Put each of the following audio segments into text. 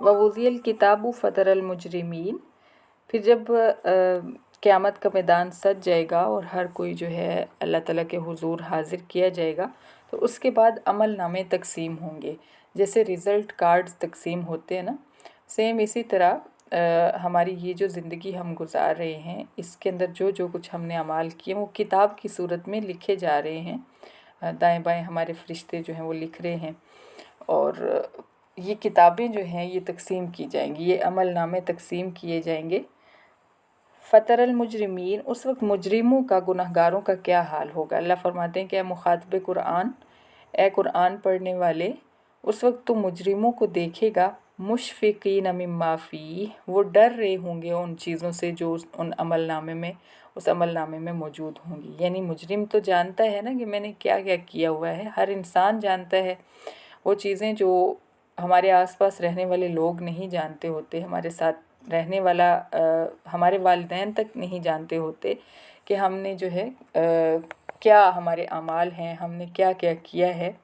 ववुज़िय किताबु फ़तर अलमुजरिमीन। फिर जब क़यामत का मैदान सज जाएगा और हर कोई जो है अल्लाह ताला के हुजूर हाज़िर किया जाएगा, तो उसके बाद अमल नामे तकसीम होंगे। जैसे रिज़ल्ट कार्ड्स तकसीम होते हैं ना, सेम इसी तरह हमारी ये जो ज़िंदगी हम गुजार रहे हैं, इसके अंदर जो जो कुछ हमने अमाल किए वो किताब की सूरत में लिखे जा रहे हैं। दाएं बाएं हमारे फरिश्ते जो हैं वो लिख रहे हैं, और ये किताबें जो हैं ये तकसीम की जाएंगी, ये अमल नामे तकसीम किए जाएंगे। फ़तरल मुजरिमीन, उस वक्त मुजरिमों का, गुनहगारों का क्या हाल होगा। अल्लाह फरमाते हैं कि ए मुखातब कुरान, ए कुरान पढ़ने वाले, उस वक्त तो मुजरिमों को देखेगा। मुशफ़िकीन मिम्मा फ़ी, वो डर रहे होंगे उन चीज़ों से जो उन अमलनामे में, उस अमलनामे में मौजूद होंगी। यानी मुजरिम तो जानता है ना कि मैंने क्या क्या किया हुआ है, हर इंसान जानता है वो चीज़ें जो हमारे आसपास रहने वाले लोग नहीं जानते होते, हमारे साथ रहने वाला हमारे वालिदैन तक नहीं जानते होते कि हमने जो है क्या हमारे अमाल हैं, हमने क्या क्या किया है,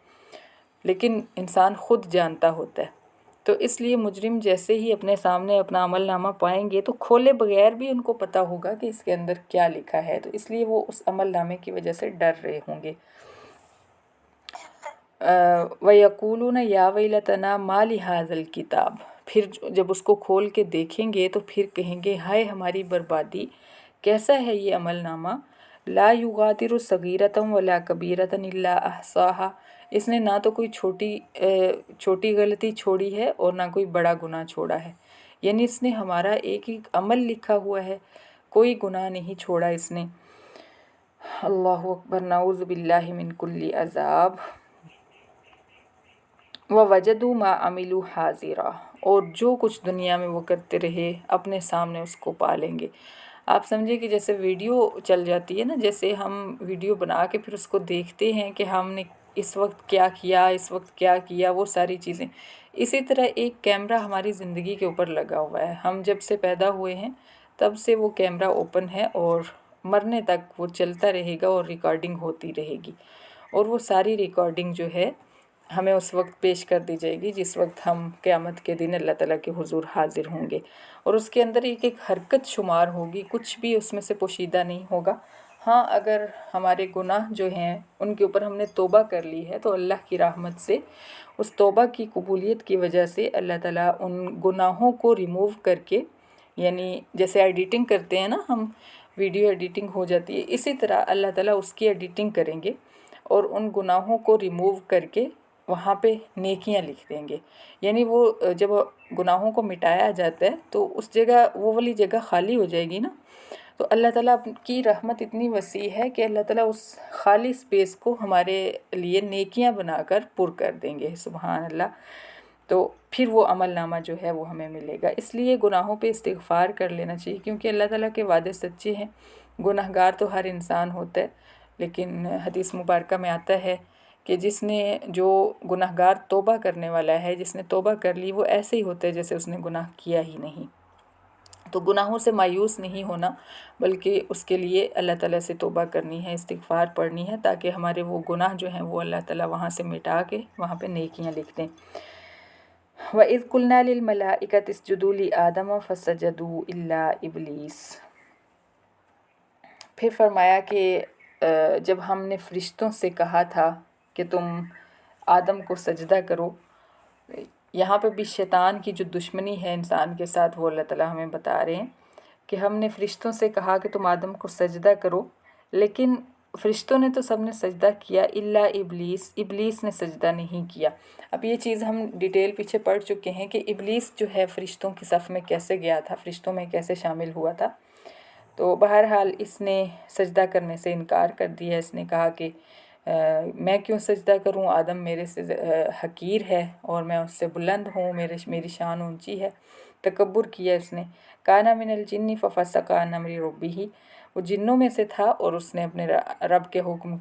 लेकिन इंसान ख़ुद जानता होता है। तो इसलिए मुजरिम जैसे ही अपने सामने अपना अमलनामा पाएंगे तो खोले बगैर भी उनको पता होगा कि इसके अंदर क्या लिखा है, तो इसलिए वो उस अमलनामे की वजह से डर रहे होंगे। वयक़ूलून या वैलतना मा लिहाज़ल किताब, फिर जब उसको खोल के देखेंगे तो फिर कहेंगे हाय हमारी बर्बादी, कैसा है ये अमलनामा। ला युगादिरु सगीरतम वला कबीरतन इल्ला अहसाहा, इसने ना तो कोई छोटी गलती छोड़ी है और ना कोई बड़ा गुनाह छोड़ा है। यानी इसने हमारा एक एक अमल लिखा हुआ है, कोई गुनाह नहीं छोड़ा इसने। अल्लाहु अकबर, नाऊज़ु बिल्लाहि मिन कुल्ली अज़ाब। व वजदू मा अमिलू हाजिरा, और जो कुछ दुनिया में वो करते रहे अपने सामने उसको पालेंगे। आप समझे कि जैसे वीडियो चल जाती है ना, जैसे हम वीडियो बना के फिर उसको देखते हैं कि हमने इस वक्त क्या किया, इस वक्त क्या किया, वो सारी चीज़ें। इसी तरह एक कैमरा हमारी ज़िंदगी के ऊपर लगा हुआ है। हम जब से पैदा हुए हैं तब से वो कैमरा ओपन है और मरने तक वो चलता रहेगा और रिकॉर्डिंग होती रहेगी, और वो सारी रिकॉर्डिंग जो है हमें उस वक्त पेश कर दी जाएगी जिस वक्त हम क़यामत के दिन अल्लाह ताला के हुजूर हाज़िर होंगे। और उसके अंदर एक एक हरकत शुमार होगी, कुछ भी उसमें से पोशीदा नहीं होगा। हाँ, अगर हमारे गुनाह जो हैं उनके ऊपर हमने तौबा कर ली है तो अल्लाह की रहमत से, उस तौबा की कबूलियत की वजह से अल्लाह ताला उन गुनाहों को रिमूव करके, यानी जैसे एडिटिंग करते हैं ना हम, वीडियो एडिटिंग हो जाती है, इसी तरह अल्लाह ताला उसकी एडिटिंग करेंगे और उन गुनाहों को रिमूव करके वहाँ पे नेकियां लिख देंगे। यानी वो जब गुनाहों को मिटाया जाता है तो उस जगह, वो वाली जगह खाली हो जाएगी ना, तो अल्लाह ताला की रहमत इतनी वसी है कि अल्लाह ताला उस खाली स्पेस को हमारे लिए नेकियां बनाकर पुर कर देंगे। सुभान अल्लाह। तो फिर वो अमलनामा जो है वो हमें मिलेगा। इसलिए गुनाहों पे इस्तिग़फ़ार कर लेना चाहिए, क्योंकि अल्लाह ताला के वादे सच्चे हैं। गुनहगार तो हर इंसान होता है, लेकिन हदीस मुबारका में आता है कि जो गुनहगार तौबा करने वाला है, जिसने तौबा कर ली, वो ऐसे ही होता है जैसे उसने गुनाह किया ही नहीं। तो गुनाहों से मायूस नहीं होना, बल्कि उसके लिए अल्लाह ताला से तौबा करनी है, इस्तिग़फ़ार पढ़नी है, ताकि हमारे वो गुनाह जो हैं वो अल्लाह ताला वहाँ से मिटा के वहाँ पे नेकियां लिख दें। व इज़ कुल्ना लिल मलाइकति इसजुदू लि आदम फसजदू इल्ला इब्लीस। फिर फरमाया कि जब हमने फरिश्तों से कहा था कि तुम आदम को सजदा करो, यहाँ पे भी शैतान की जो दुश्मनी है इंसान के साथ वो अल्लाह ताला हमें बता रहे हैं कि हमने फरिश्तों से कहा कि तुम आदम को सजदा करो, लेकिन फरिश्तों ने तो सबने सजदा किया, इल्ला इब्लीस, इब्लीस ने सजदा नहीं किया। अब ये चीज़ हम डिटेल पीछे पढ़ चुके हैं कि इब्लीस जो है फरिश्तों की सफ़ में कैसे गया था, फरिश्तों में कैसे शामिल हुआ था। तो बहरहाल इसने सजदा करने से इनकार कर दिया। इसने कहा कि मैं क्यों सजदा करूं, आदम मेरे से हकीर है और मैं उससे बुलंद हूँ, मेरी शान ऊंची है। तकब्बुर किया इसने। काना मिनल जिन्नी फफसका अन अम्रि रब्बिही, वो जिन्नों में से था और उसने अपने रब के हुक्म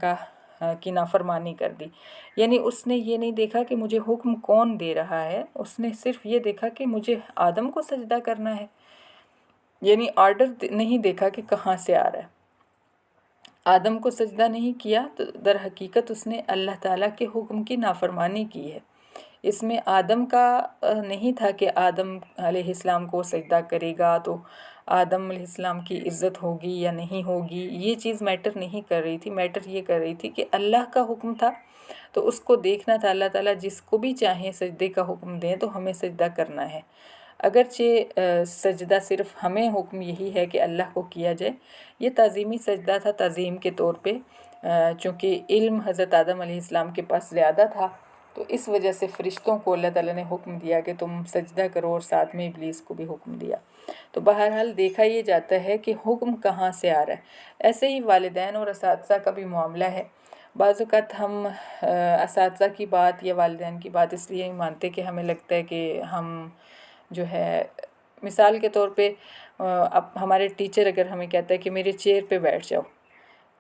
की नाफरमानी कर दी। यानी उसने ये नहीं देखा कि मुझे हुक्म कौन दे रहा है, उसने सिर्फ ये देखा कि मुझे आदम को सजदा करना है। यानी ऑर्डर नहीं देखा कि कहाँ से आ रहा है। आदम को सजदा नहीं किया तो दर हकीकत उसने अल्लाह ताला के हुक्म की नाफरमानी की है। इसमें आदम का नहीं था कि आदम अलैहिस्सलाम को सजदा करेगा तो आदम अलैहिस्सलाम की इज़्ज़त होगी या नहीं होगी, ये चीज़ मैटर नहीं कर रही थी। मैटर ये कर रही थी कि अल्लाह का हुक्म था तो उसको देखना था। अल्लाह ताला जिसको भी चाहे सजदे का हुक्म दें तो हमें सजदा करना है। अगरचे सजदा सिर्फ़ हमें हुक्म यही है कि अल्लाह को किया जाए, ये ताज़ीमी सजदा था ताज़ीम के तौर पे। चूँकि इल्म हज़रत आदम अलैहिस्सलाम के पास ज़्यादा था तो इस वजह से फ़रिश्तों को अल्लाह ताला ने हुक्म दिया कि तुम सजदा करो, और साथ में इब्लीस को भी हुक्म दिया। तो बहरहाल देखा ये जाता है कि हुक्म कहाँ से आ रहा है। ऐसे ही वालिदैन और असातिज़ा का भी मामला है। बाज़ औक़ात हम असातिज़ा की बात या वालिदैन की बात इसलिए नहीं मानते कि हमें लगता है कि हम जो है, मिसाल के तौर पे अब हमारे टीचर अगर हमें कहता है कि मेरे चेयर पे बैठ जाओ,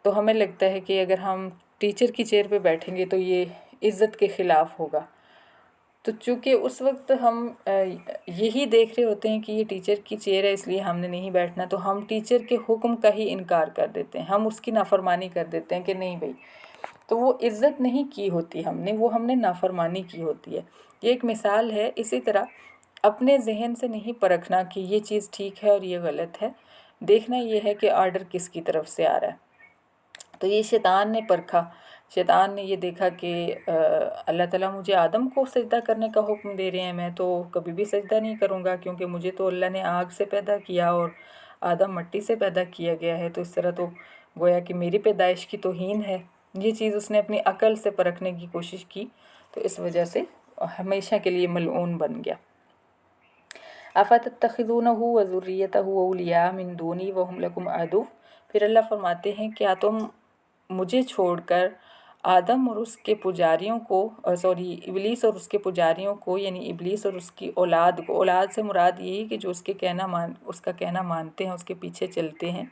तो हमें लगता है कि अगर हम टीचर की चेयर पे बैठेंगे तो ये इज़्ज़त के ख़िलाफ़ होगा। तो चूँकि उस वक्त हम यही देख रहे होते हैं कि ये टीचर की चेयर है इसलिए हमने नहीं बैठना, तो हम टीचर के हुक्म का ही इनकार कर देते हैं, हम उसकी नाफरमानी कर देते हैं कि नहीं भाई। तो वो इज़्ज़त नहीं की होती हमने, वो हमने नाफरमानी की होती है। ये एक मिसाल है। इसी तरह अपने जहन से नहीं परखना कि ये चीज़ ठीक है और ये गलत है, देखना ये है कि आर्डर किसकी तरफ से आ रहा है। तो ये शैतान ने परखा। शैतान ने ये देखा कि अल्लाह ताला मुझे आदम को सजदा करने का हुक्म दे रहे हैं, मैं तो कभी भी सजदा नहीं करूँगा क्योंकि मुझे तो अल्लाह ने आग से पैदा किया और आदम मिट्टी से पैदा किया गया है, तो इस तरह तो गोया कि मेरी पैदाइश की तौहीन है। ये चीज़ उसने अपनी अकल से परखने की कोशिश की, तो इस वजह से हमेशा के लिए मलऊन बन गया। अफ़तत्तखिज़ूनहु व ज़ुर्रियतहु औलिया मिन दूनी व हुम लकुम अदुव्व। फिर अल्लाह फरमाते हैं क्या तुम मुझे छोड़कर आदम और उसके पुजारियों को इबलीस और उसके पुजारियों को, यानी इबलीस और उसकी औलाद को, औलाद से मुराद यही कि जो उसका कहना मानते हैं, उसके पीछे चलते हैं,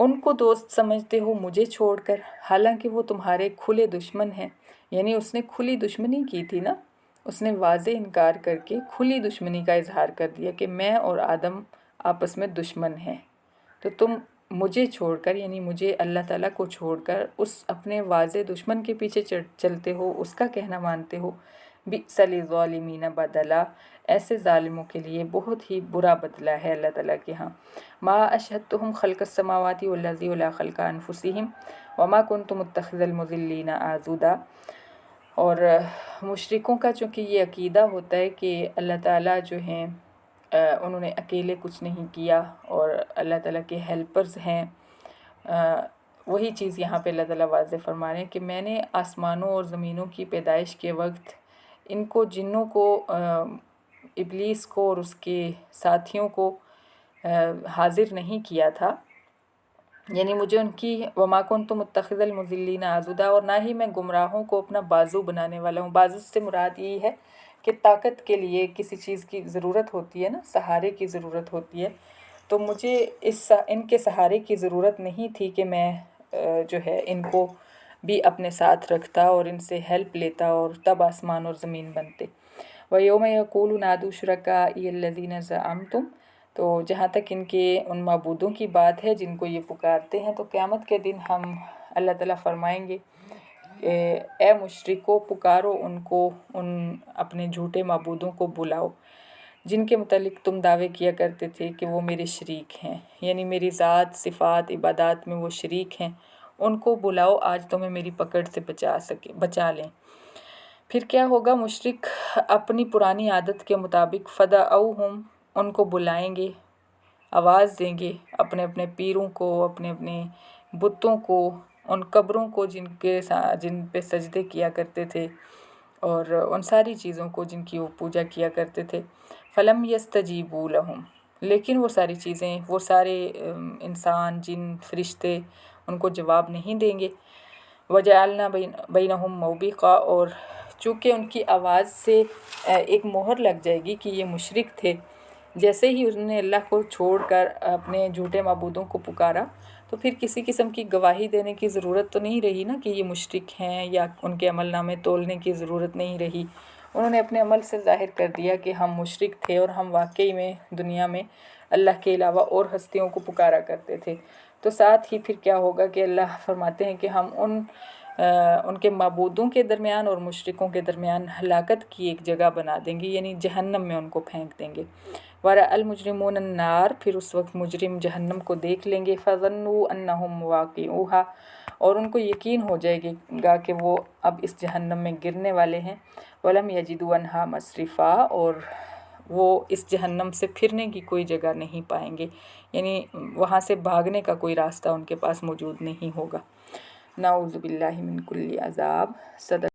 उनको दोस्त समझते हो मुझे छोड़कर, हालांकि वो तुम्हारे खुले दुश्मन हैं। यानी उसने खुली दुश्मनी की थी ना, उसने वाज़े इनकार करके खुली दुश्मनी का इजहार कर दिया कि मैं और आदम आपस में दुश्मन हैं, तो तुम मुझे छोड़कर, यानी मुझे अल्लाह ताला को छोड़कर उस अपने वाज़े दुश्मन के पीछे चलते हो, उसका कहना मानते हो। बिअ्सा लिज़्ज़ालिमीना बदला, ऐसे ज़ालिमों के लिए बहुत ही बुरा बदला है अल्लाह ताला के यहाँ। मा अशहदतुहुम खल्क़स समावाति वल्लज़ी वला खल्क़ा अनफुसिहिम वमा कुन्तु मुत्तख़िज़ल मुज़िल्लीना आज़ुदा। और मुशरिकों का चूँकि ये अकीदा होता है कि अल्लाह ताला जो हैं उन्होंने अकेले कुछ नहीं किया और अल्लाह ताला के हेल्पर्स हैं, वही चीज़ यहाँ पे अल्लाह ताला वाज़े फरमा रहे हैं कि मैंने आसमानों और ज़मीनों की पैदाइश के वक्त इनको, जिन्नों को, इबलीस को और उसके साथियों को हाजिर नहीं किया था, यानी मुझे उनकी वमा कुन्तु मुत्तख़िज़ल मुज़िल्लीना आज़ुदा, और ना ही मैं गुमराहों को अपना बाजू बनाने वाला हूँ। बाजू से मुराद यही है कि ताकत के लिए किसी चीज़ की ज़रूरत होती है ना, सहारे की ज़रूरत होती है, तो मुझे इनके सहारे की ज़रूरत नहीं थी कि मैं जो है इनको भी अपने साथ रखता और इनसे हेल्प लेता और तब आसमान और ज़मीन बनते। व यौम यक़ूलु नादू शुरकाइयल्लज़ीना ज़अमतुम, तो जहाँ तक इनके उन माबूदों की बात है जिनको ये पुकारते हैं, तो क़यामत के दिन हम अल्लाह ताला फरमाएंगे ए मुशरिको, पुकारो उनको, उन अपने झूठे माबूदों को बुलाओ जिनके मुतालिक तुम दावे किया करते थे कि वो मेरे शरीक हैं, यानी मेरी ज़ात सिफ़ात इबादात में वो शरीक हैं, उनको बुलाओ, आज तुम्हें मेरी पकड़ से बचा लें। फिर क्या होगा, मुशरिक अपनी पुरानी आदत के मुताबिक फ़दअउहुम, उनको बुलाएंगे, आवाज़ देंगे अपने अपने पीरों को, अपने अपने बुतों को, उन कब्रों को जिन पे सजदे किया करते थे और उन सारी चीज़ों को जिनकी वो पूजा किया करते थे। फ़लम यस्तजीबू लहुम, लेकिन वो सारी चीज़ें, वो सारे इंसान, जिन, फरिश्ते उनको जवाब नहीं देंगे। वजअलना बैनहुम मौबिक़ा, और चूँकि उनकी आवाज़ से एक मोहर लग जाएगी कि ये मुशरिक थे, जैसे ही उन्होंने अल्लाह को छोड़कर अपने झूठे माबूदों को पुकारा, तो फिर किसी किस्म की गवाही देने की ज़रूरत तो नहीं रही ना कि ये मुशरिक हैं, या उनके अमल नामे तोलने की ज़रूरत नहीं रही। उन्होंने अपने अमल से ज़ाहिर कर दिया कि हम मुशरिक थे और हम वाकई में दुनिया में अल्लाह के अलावा और हस्तियों को पुकारा करते थे। तो साथ ही फिर क्या होगा कि अल्लाह फरमाते हैं कि हम उन उनके माबूदों के दरमियान और मुशरिकों के दरमियान हलाकत की एक जगह बना देंगे, यानी जहन्नम में उनको फेंक देंगे। वरा अल मुजरिमून अन्नार, फिर उस वक्त मुजरिम जहन्नम को देख लेंगे। फ़ज़न्नु अन्नहुम वाक़िऊहा, और उनको यकीन हो जाएगा कि वो अब इस जहन्नम में गिरने वाले हैं। वलम यजिदू अन्हा मसरिफ़ा, और वो इस जहन्नम से फिरने की कोई जगह नहीं पाएंगे, यानी वहाँ से भागने का कोई रास्ता उनके पास मौजूद नहीं होगा। नाऊज़ु बिल्लाहि मिन कुल्ली अज़ाब। सदक़।